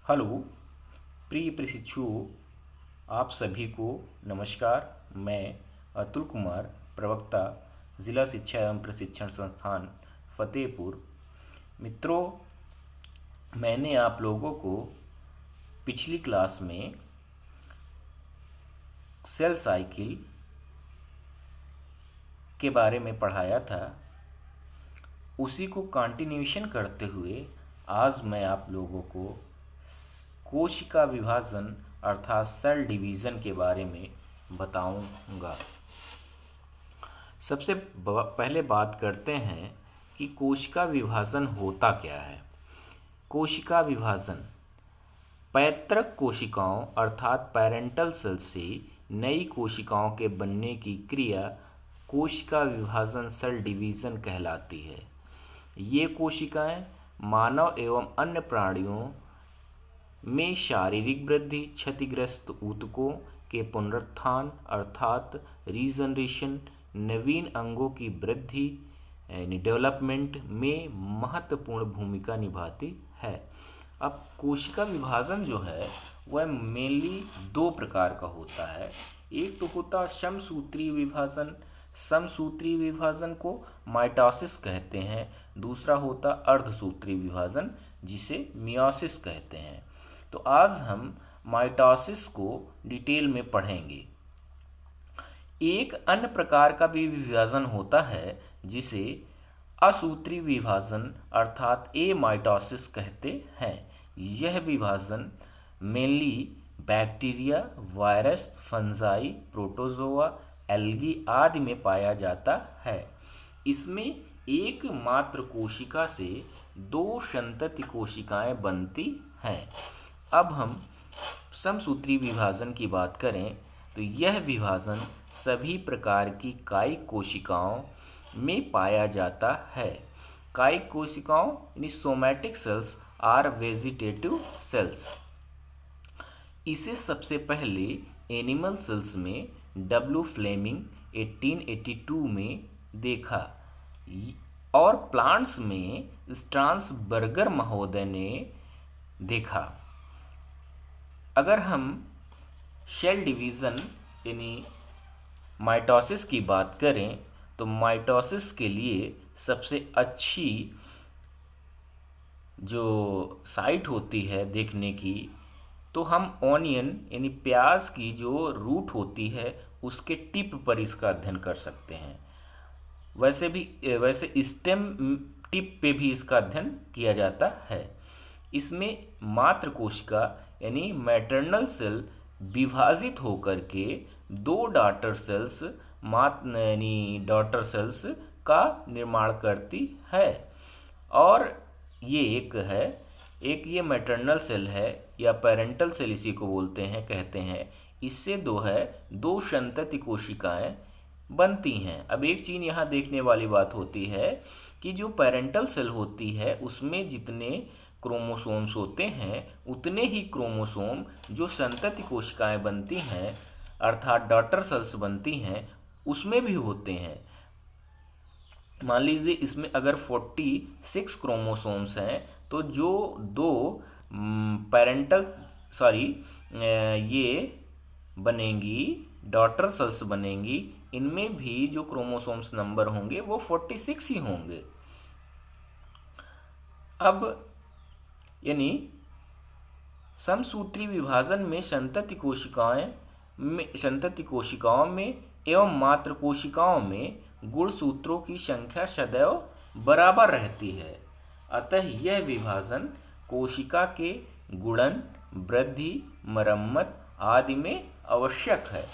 Hello प्रिय प्रशिक्षुओं, आप सभी को नमस्कार। मैं अतुल कुमार, प्रवक्ता, जिला शिक्षा एवं प्रशिक्षण संस्थान फतेहपुर। मित्रों, मैंने आप लोगों को पिछली क्लास में सेल साइकिल के बारे में पढ़ाया था। उसी को कंटिन्यूएशन करते हुए आज मैं आप लोगों को कोशिका विभाजन अर्थात सेल डिवीज़न के बारे में बताऊंगा। सबसे पहले बात करते हैं कि कोशिका विभाजन होता क्या है। कोशिका विभाजन पैतृक कोशिकाओं अर्थात पेरेंटल सेल से नई कोशिकाओं के बनने की क्रिया कोशिका विभाजन सेल डिवीज़न कहलाती है। ये कोशिकाएं मानव एवं अन्य प्राणियों में शारीरिक वृद्धि, क्षतिग्रस्त ऊतकों के पुनरुत्थान अर्थात रीजनरेशन, नवीन अंगों की वृद्धि यानी डेवलपमेंट में महत्वपूर्ण भूमिका निभाती है। अब कोशिका विभाजन जो है वह मेनली दो प्रकार का होता है। एक तो होता समसूत्री विभाजन, समसूत्री विभाजन को माइटोसिस कहते हैं। दूसरा होता अर्धसूत्री विभाजन जिसे मियोसिस कहते हैं। तो आज हम माइटोसिस को डिटेल में पढ़ेंगे। एक अन्य प्रकार का भी विभाजन होता है जिसे असूत्री विभाजन अर्थात एमाइटोसिस कहते हैं। यह विभाजन mainly bacteria, virus, fungi, protozoa, algae आदि में पाया जाता है। इसमें एक मात्र कोशिका से दो संतति कोशिकाएं बनती हैं। अब हम समसूत्री विभाजन की बात करें तो यह विभाजन सभी प्रकार की कायिक कोशिकाओं में पाया जाता है। कायिक कोशिकाओं यानी somatic cells or vegetative cells. इसे सबसे पहले एनिमल सेल्स में डब्ल्यू फ्लेमिंग 1882 में देखा और प्लांट्स में स्ट्रासबर्गर महोदय ने देखा। अगर हम सेल डिवीज़न यानी माइटोसिस की बात करें तो माइटोसिस के लिए सबसे अच्छी जो साइट होती है देखने की तो हम ऑनियन यानी प्याज की जो रूट होती है उसके टिप पर इसका अध्ययन कर सकते हैं। वैसे स्टेम टिप पे भी इसका अध्ययन किया जाता है। इसमें मात्र कोशिका यानी मैटरनल सेल विभाजित होकर के दो डॉटर सेल्स यानी डॉटर सेल्स का निर्माण करती है। और ये एक ये मैटरनल सेल है या पेरेंटल सेल इसी को बोलते हैं, कहते हैं। इससे दो संतति कोशिकाएं बनती हैं। अब एक चीज़ यहाँ देखने वाली बात होती है कि जो पेरेंटल सेल होती है उसमें जितने क्रोमोसोम्स होते हैं उतने ही क्रोमोसोम जो संतति कोशिकाएं बनती हैं अर्थात डॉटर सेल्स बनती हैं उसमें भी होते हैं। मान लीजिए इसमें अगर 46 क्रोमोसोम्स हैं तो जो दो ये बनेंगी डॉटर सेल्स बनेंगी, इनमें भी जो क्रोमोसोम्स नंबर होंगे वो 46 ही होंगे। अब यानी समसूत्री विभाजन में संतति कोशिकाओं में एवं मात्र कोशिकाओं में गुणसूत्रों की संख्या सदैव बराबर रहती है। अतः यह विभाजन कोशिका के गुणन, वृद्धि, मरम्मत आदि में आवश्यक है।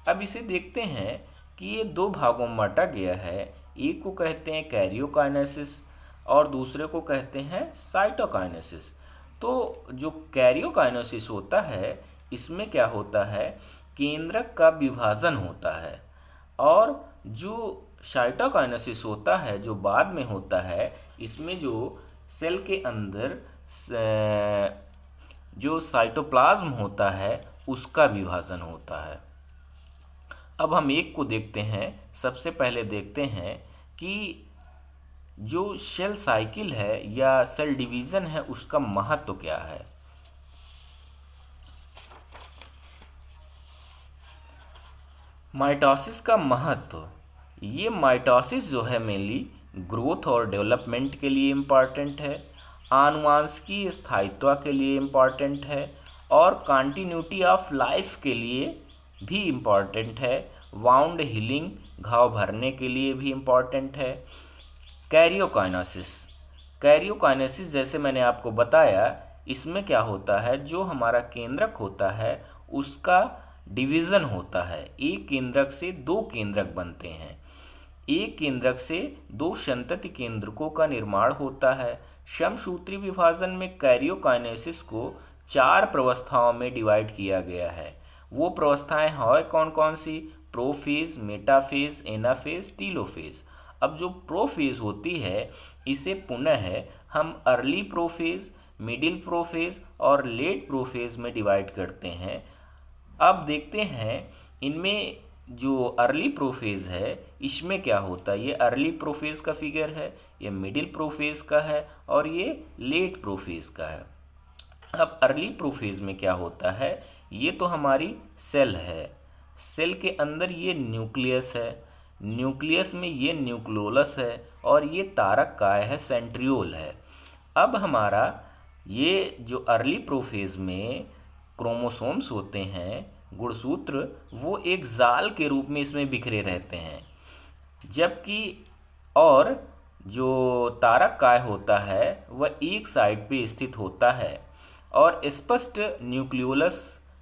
अब इसे देखते हैं कि ये दो भागों में बांटा गया है। एक को कहते हैं कैरियोकाइनेसिस और दूसरे को कहते हैं साइटोकाइनेसिस। तो जो कैरियोकाइनेसिस होता है इसमें क्या होता है, केंद्रक का विभाजन होता है। और जो साइटोकाइनेसिस होता है जो बाद में होता है, इसमें जो सेल के अंदर जो साइटोप्लाज्म होता है उसका विभाजन होता है। अब हम एक को देखते हैं। सबसे पहले देखते हैं कि जो सेल साइकिल है या सेल डिवीज़न है उसका महत्व क्या है। माइटोसिस का महत्व, ये माइटोसिस जो है मेनली ग्रोथ और डेवलपमेंट के लिए इम्पॉर्टेंट है, आनुवांशिकी स्थायित्व के लिए इम्पॉर्टेंट है और कंटिन्यूटी ऑफ लाइफ के लिए भी इम्पॉर्टेंट है, वाउंड हीलिंग घाव भरने के लिए भी इम्पॉर्टेंट है। कैरियोकाइनेसिस, कैरियोकाइनेसिस जैसे मैंने आपको बताया, इसमें क्या होता है, जो हमारा केंद्रक होता है उसका डिवीज़न होता है, एक केंद्रक से दो केंद्रक बनते हैं, एक केंद्रक से दो संतति केंद्रकों का निर्माण होता है। समसूत्री विभाजन में कैरियोकाइनेसिस को 4 प्रवस्थाओं में डिवाइड किया गया है। वो प्रवस्थाएं हैं कौन कौन सी, प्रोफेज, मेटाफेज, एनाफेज, टीलोफेज। अब जो प्रोफेज होती है इसे पुनः हम अर्ली प्रोफेज, मिडिल प्रोफेज और लेट प्रोफेज में डिवाइड करते हैं। अब देखते हैं इनमें जो अर्ली प्रोफेज है इसमें क्या होता है, ये अर्ली प्रोफेज का फिगर है, ये मिडिल प्रोफेज का है और ये लेट प्रोफेज का है। अब अर्ली प्रोफेज में क्या होता है, ये तो हमारी सेल है, सेल के अंदर ये न्यूक्लियस है, न्यूक्लियस में ये न्यूक्लियोलस है और ये तारक काय है, सेंट्रियोल है। अब हमारा ये जो अर्ली प्रोफेज में क्रोमोसोम्स होते हैं, गुणसूत्र, वो एक जाल के रूप में इसमें बिखरे रहते हैं, जबकि और जो तारक काय होता है वह एक साइड पे स्थित होता है और स्पष्ट न्यूक्लियोलस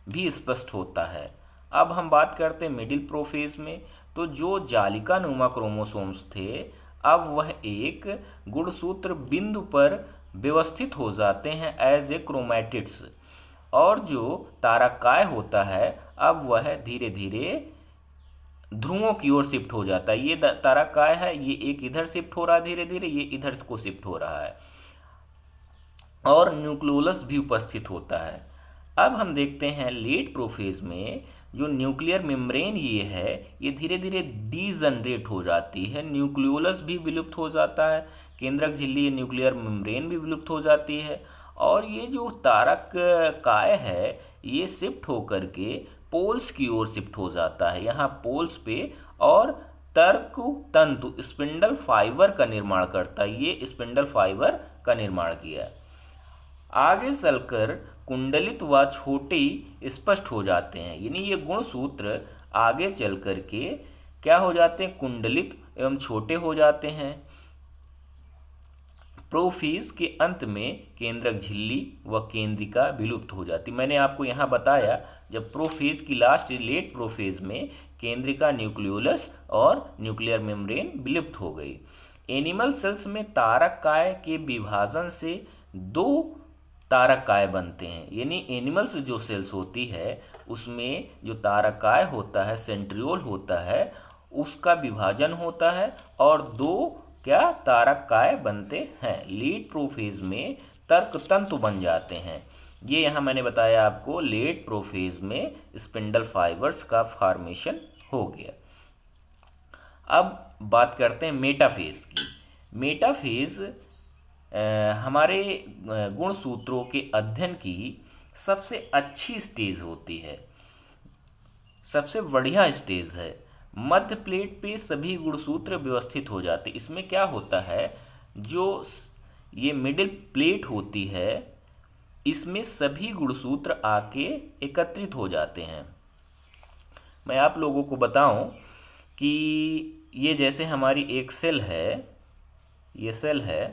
भी स्पष्ट होता है। अब हम बात करते हैं मिडिल प्रोफेज में, तो जो जालिका नुमा क्रोमोसोम्स थे अब वह एक गुणसूत्र बिंदु पर व्यवस्थित हो जाते हैं एज ए क्रोमैटिड्स, और जो तारकाय होता है अब वह धीरे धीरे ध्रुवों की ओर शिफ्ट हो जाता है। ये तारकाय है, ये एक इधर शिफ्ट हो रहा है धीरे धीरे, ये इधर को शिफ्ट हो रहा है और न्यूक्लियोलस भी उपस्थित होता है। अब हम देखते हैं लेट प्रोफेज में जो न्यूक्लियर मेम्ब्रेन ये है ये धीरे धीरे डीजनरेट हो जाती है, न्यूक्लियोलस भी विलुप्त हो जाता है, केंद्रक झिल्ली न्यूक्लियर मेम्ब्रेन भी विलुप्त हो जाती है और ये जो तारक काय है ये शिफ्ट होकर के पोल्स की ओर शिफ्ट हो जाता है, यहाँ पोल्स पे, और तर्क तंतु स्पिंडल फाइबर का निर्माण करता है, ये स्पिंडल फाइबर का निर्माण किया। आगे चलकर कुंडलित व छोटे स्पष्ट हो जाते हैं, यानी ये गुणसूत्र आगे चल कर के क्या हो जाते हैं, कुंडलित एवं छोटे हो जाते हैं। प्रोफेज के अंत में केंद्रक झिल्ली व केंद्रिका विलुप्त हो जाती। मैंने आपको यहाँ बताया जब प्रोफेज की लास्ट लेट प्रोफेज में केंद्रिका, न्यूक्लियोलस और न्यूक्लियर मेम्ब्रेन विलुप्त हो गई। एनिमल सेल्स में तारक काय के विभाजन से 2 तारक काय बनते हैं, यानी एनिमल्स जो सेल्स होती है उसमें जो तारक काय होता है, सेंट्रियोल होता है, उसका विभाजन होता है और 2 क्या तारक काय बनते हैं। लेट प्रोफेज में तर्क तंतु बन जाते हैं, ये यहाँ मैंने बताया आपको, लेट प्रोफेज में स्पिंडल फाइबर्स का फॉर्मेशन हो गया। अब बात करते हैं मेटाफेज की। मेटाफेज हमारे गुणसूत्रों के अध्ययन की सबसे अच्छी स्टेज होती है, सबसे बढ़िया स्टेज है। मध्य प्लेट पे सभी गुणसूत्र व्यवस्थित हो जाते। इसमें क्या होता है, जो ये मिडिल प्लेट होती है इसमें सभी गुणसूत्र आके एकत्रित हो जाते हैं। मैं आप लोगों को बताऊं कि ये जैसे हमारी एक सेल है, ये सेल है,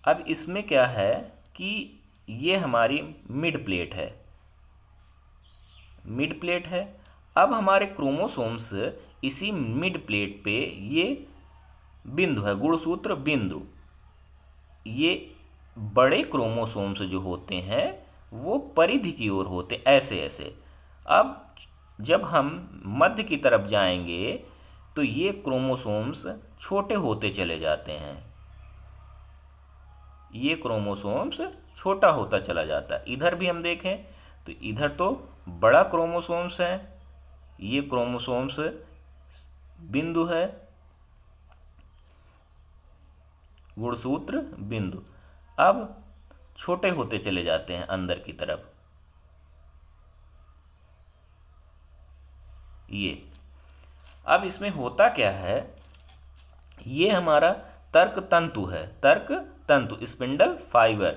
अब इसमें क्या है कि ये हमारी मिड प्लेट है, मिड प्लेट है। अब हमारे क्रोमोसोम्स इसी मिड प्लेट पे ये बिंदु है, गुणसूत्र बिंदु, ये बड़े क्रोमोसोम्स जो होते हैं वो परिधि की ओर होते ऐसे ऐसे। अब जब हम मध्य की तरफ जाएंगे तो ये क्रोमोसोम्स छोटे होते चले जाते हैं, ये क्रोमोसोम्स छोटा होता चला जाता है। इधर भी हम देखें तो इधर तो बड़ा क्रोमोसोम्स है, ये क्रोमोसोम्स बिंदु है, गुणसूत्र बिंदु, अब छोटे होते चले जाते हैं अंदर की तरफ। ये। अब इसमें होता क्या है, ये हमारा तर्क तंतु है, तर्क तंतु स्पिंडल फाइबर,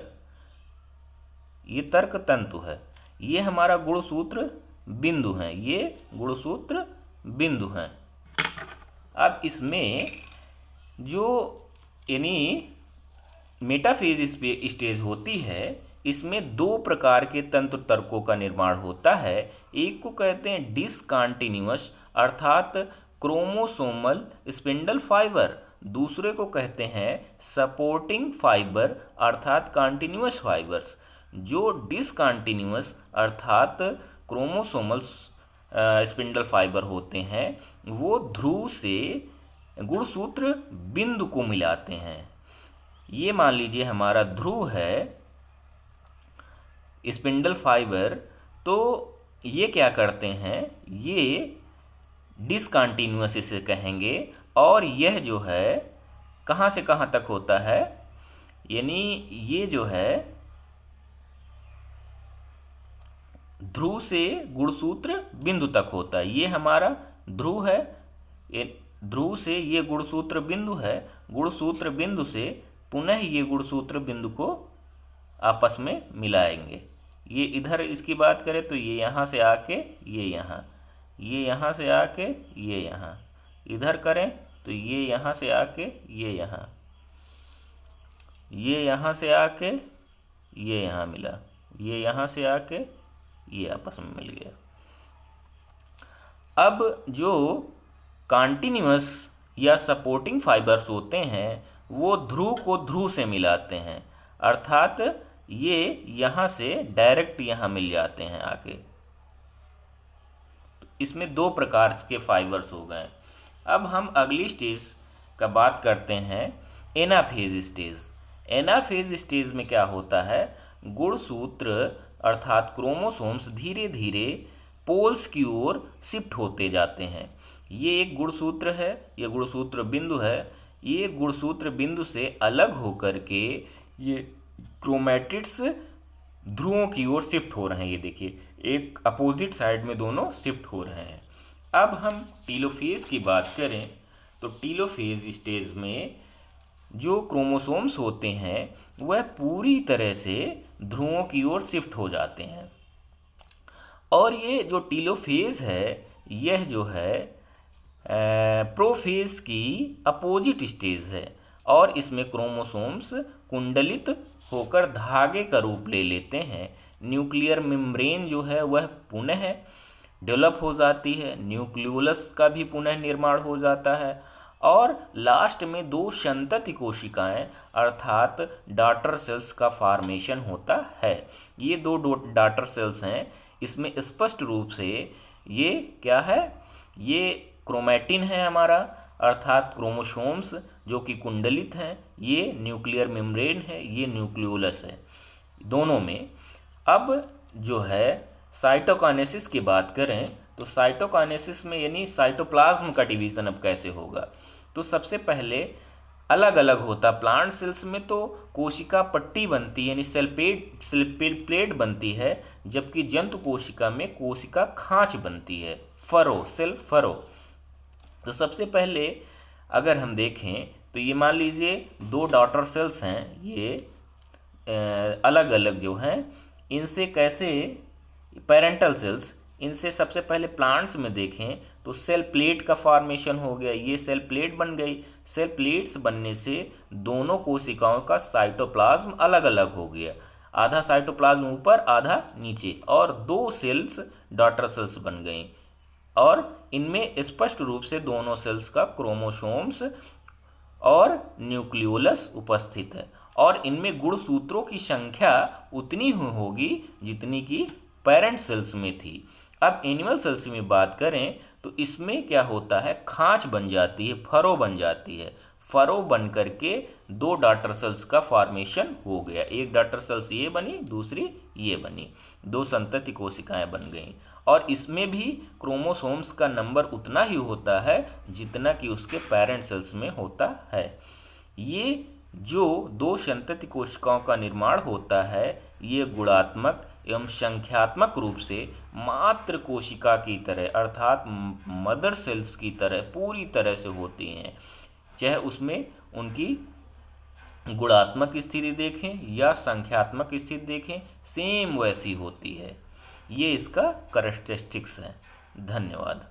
ये तर्क तंतु है। ये हमारा गुणसूत्र बिंदु हैं, ये गुणसूत्र बिंदु हैं। अब इसमें जो यानी मेटाफेज स्टेज होती है, इसमें दो प्रकार के तंत्र तर्कों का निर्माण होता है। एक को कहते हैं डिसकंटिन्यूअस अर्थात क्रोमोसोमल स्पिंडल फाइबर, दूसरे को कहते हैं सपोर्टिंग फाइबर अर्थात कंटिन्यूअस फाइबर्स। जो डिसकंटिन्यूअस अर्थात क्रोमोसोमल स्पिंडल फाइबर होते हैं वो ध्रुव से गुणसूत्र बिंदु को मिलाते हैं। ये मान लीजिए हमारा ध्रुव है स्पिंडल फाइबर, तो ये क्या करते हैं, ये डिसकंटिन्यूअस इसे कहेंगे, और यह जो है कहाँ से कहाँ तक होता है, यानी ये जो है ध्रुव से गुणसूत्र बिंदु तक होता है। ये हमारा ध्रुव है, ये ध्रुव से ये गुणसूत्र बिंदु है, गुणसूत्र बिंदु से पुनः ये गुणसूत्र बिंदु को आपस में मिलाएंगे। ये इधर इसकी बात करें तो ये यहाँ से आके ये यहाँ से आके ये यहाँ, इधर करें तो ये यहाँ से आके ये यहाँ से आके ये यहाँ मिला, ये यहाँ से आके ये आपस में मिल गया। अब जो कॉन्टिन्यूअस या सपोर्टिंग फाइबर्स होते हैं वो ध्रुव को ध्रुव से मिलाते हैं, अर्थात ये यहाँ से डायरेक्ट यहाँ मिल जाते हैं आके। इसमें दो प्रकार के फाइबर्स हो गए। अब हम अगली स्टेज का बात करते हैं एनाफेज स्टेज। एनाफेज स्टेज में क्या होता है, गुणसूत्र अर्थात क्रोमोसोम्स धीरे धीरे पोल्स की ओर शिफ्ट होते जाते हैं। ये एक गुणसूत्र है, ये गुणसूत्र बिंदु है, ये गुणसूत्र बिंदु से अलग होकर के ये क्रोमैटिड्स ध्रुवों की ओर शिफ्ट हो रहे हैं। ये देखिए एक अपोजिट साइड में दोनों शिफ्ट हो रहे हैं। अब हम टीलोफेज की बात करें तो टीलोफेज स्टेज में जो क्रोमोसोम्स होते हैं वह पूरी तरह से ध्रुवों की ओर शिफ्ट हो जाते हैं। और ये जो टीलोफेज है यह जो है प्रोफेज की अपोजिट स्टेज है, और इसमें क्रोमोसोम्स कुंडलित होकर धागे का रूप ले लेते हैं। न्यूक्लियर मेम्ब्रेन जो है वह पुनः डेवलप हो जाती है, न्यूक्लियोलस का भी पुनः निर्माण हो जाता है, और लास्ट में दो संतति कोशिकाएं अर्थात डॉटर सेल्स का फॉर्मेशन होता है। ये दो डॉटर सेल्स हैं। इसमें स्पष्ट रूप से ये क्या है, ये क्रोमैटिन है हमारा अर्थात क्रोमोसोम्स जो कि कुंडलित हैं, ये न्यूक्लियर मेम्ब्रेन है, ये न्यूक्लियोलस है दोनों में। अब जो है साइटोकाइनेसिस की बात करें तो साइटोकाइनेसिस में यानी साइटोप्लाज्म का डिवीज़न अब कैसे होगा, तो सबसे पहले अलग अलग होता। प्लांट सेल्स में तो कोशिका पट्टी बनती है यानी सेल प्लेट बनती है, जबकि जंतु कोशिका में कोशिका खांच बनती है, फरो, सेल फरो। तो सबसे पहले अगर हम देखें तो ये मान लीजिए दो डॉटर सेल्स हैं, ये अलग अलग जो हैं, इनसे कैसे पेरेंटल सेल्स, इनसे सबसे पहले प्लांट्स में देखें तो सेल प्लेट का फॉर्मेशन हो गया, ये सेल प्लेट बन गई। सेल प्लेट्स बनने से दोनों कोशिकाओं का साइटोप्लाज्म अलग अलग हो गया, आधा साइटोप्लाज्म ऊपर आधा नीचे, और दो सेल्स डॉटर सेल्स बन गई, और इनमें स्पष्ट रूप से दोनों सेल्स का क्रोमोसोम्स और न्यूक्लियोलस उपस्थित है, और इनमें गुणसूत्रों की संख्या उतनी ही होगी जितनी की पेरेंट सेल्स में थी। अब एनिमल सेल्स में बात करें तो इसमें क्या होता है, खांच बन जाती है, फरो बन जाती है, फरो बन करके दो डॉटर सेल्स का फॉर्मेशन हो गया, एक डॉटर सेल्स ये बनी, दूसरी ये बनी, दो संतति कोशिकाएं बन गईं। और इसमें भी क्रोमोसोम्स का नंबर उतना ही होता है जितना कि उसके पेरेंट सेल्स में होता है। ये जो दो संतति कोशिकाओं का निर्माण होता है ये गुणात्मक एवं संख्यात्मक रूप से मात्र कोशिका की तरह अर्थात मदर सेल्स की तरह पूरी तरह से होती हैं, चाहे उसमें उनकी गुणात्मक स्थिति देखें या संख्यात्मक स्थिति देखें, सेम वैसी होती है। ये इसका कैरेक्टरिस्टिक्स है। धन्यवाद।